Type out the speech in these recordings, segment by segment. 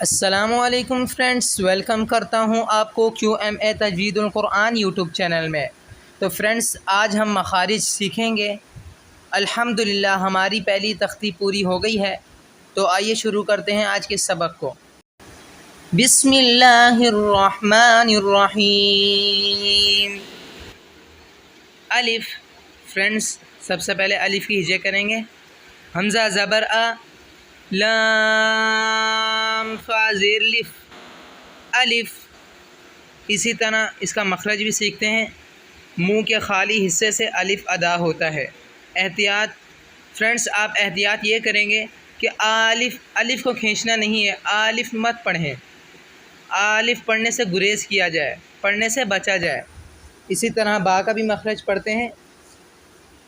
السلام علیکم friends, welcome کرتا ہوں آپ کو QMA تجوید القرآن یوٹیوب چینل میں۔ تو فرینڈس، آج ہم مخارج سیکھیں گے۔ الحمدللہ ہماری پہلی تختی پوری ہو گئی ہے، تو آئیے شروع کرتے ہیں آج کے سبق کو۔ بسم اللہ الرحمن الرحیم۔ الف، فرینڈس سب سے پہلے الف کی ہجے کریں گے۔ حمزہ زبر آ، لام فا زیر لف، الف۔ اسی طرح اس کا مخرج بھی سیکھتے ہیں۔ منہ کے خالی حصے سے الف ادا ہوتا ہے۔ احتیاط فرینڈس، آپ احتیاط یہ کریں گے کہ الف کو کھینچنا نہیں ہے، الف مت پڑھیں، الف پڑھنے سے گریز کیا جائے، پڑھنے سے بچا جائے۔ اسی طرح با کا بھی مخرج پڑھتے ہیں۔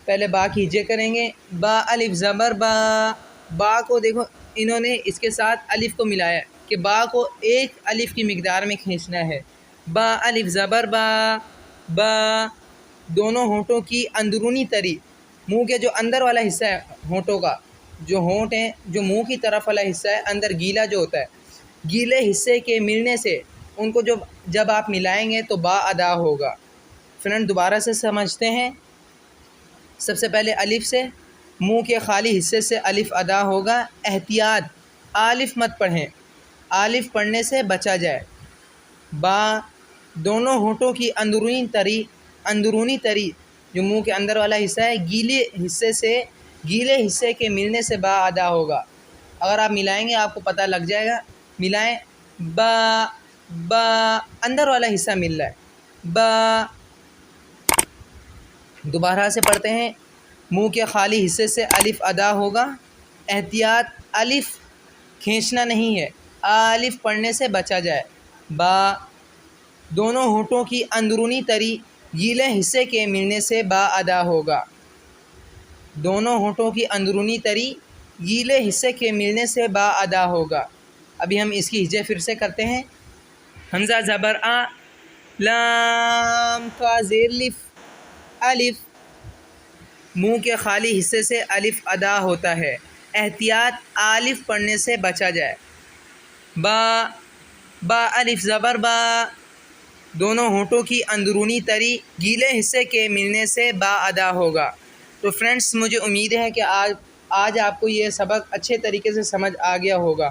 پہلے با کی ہجے کریں گے۔ با الف زبر با، با کو دیکھو انہوں نے اس کے ساتھ الف کو ملایا کہ با کو ایک الف کی مقدار میں کھینچنا ہے۔ با الف زبر با، با دونوں ہونٹوں کی اندرونی تری، منہ کے جو اندر والا حصہ ہے ہونٹوں کا، جو ہونٹ ہیں، جو منہ کی طرف والا حصہ ہے، اندر گیلا جو ہوتا ہے، گیلے حصے کے ملنے سے ان کو جب آپ ملائیں گے تو با ادا ہوگا۔ فرینڈ دوبارہ سے سمجھتے ہیں۔ سب سے پہلے الف سے، منہ کے خالی حصے سے الف ادا ہوگا۔ احتیاط، الف مت پڑھیں، الف پڑھنے سے بچا جائے۔ با دونوں ہونٹوں کی اندرونی تری جو منہ کے اندر والا حصہ ہے، گیلے حصے کے ملنے سے با ادا ہوگا۔ اگر آپ ملائیں گے آپ کو پتہ لگ جائے گا۔ ملائیں، با با اندر والا حصہ مل رہا ہے، با۔ دوبارہ سے پڑھتے ہیں۔ منہ کے خالی حصے سے الف ادا ہوگا۔ احتیاط، الف کھینچنا نہیں ہے، الف پڑھنے سے بچا جائے۔ با دونوں ہونٹوں کی اندرونی تری گیلے حصے کے ملنے سے با ادا ہوگا۔ دونوں ہونٹوں کی اندرونی تری گیلے حصے کے ملنے سے با ادا ہوگا۔ ابھی ہم اس کی ہجے پھر سے کرتے ہیں۔ حمزہ زبر آ، لام فا زیر لف، الف۔ منہ کے خالی حصے سے الف ادا ہوتا ہے۔ احتیاط، الف پڑھنے سے بچا جائے۔ با با الف زبر با، دونوں ہونٹوں کی اندرونی تری گیلے حصے کے ملنے سے با ادا ہوگا۔ تو فرینڈس، مجھے امید ہے کہ آج آپ کو یہ سبق اچھے طریقے سے سمجھ آ گیا ہوگا۔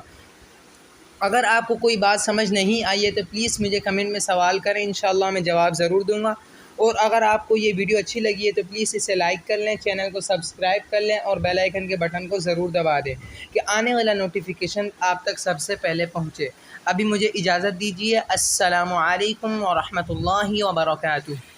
اگر آپ کو کوئی بات سمجھ نہیں آئی ہے تو پلیز مجھے کمنٹ میں سوال کریں، انشاءاللہ میں جواب ضرور دوں گا۔ اور اگر آپ کو یہ ویڈیو اچھی لگی ہے تو پلیز اسے لائک کر لیں، چینل کو سبسکرائب کر لیں اور بیل آئیکن کے بٹن کو ضرور دبا دیں کہ آنے والا نوٹیفیکیشن آپ تک سب سے پہلے پہنچے۔ ابھی مجھے اجازت دیجیے۔ السلام علیکم ورحمۃ اللہ وبرکاتہ۔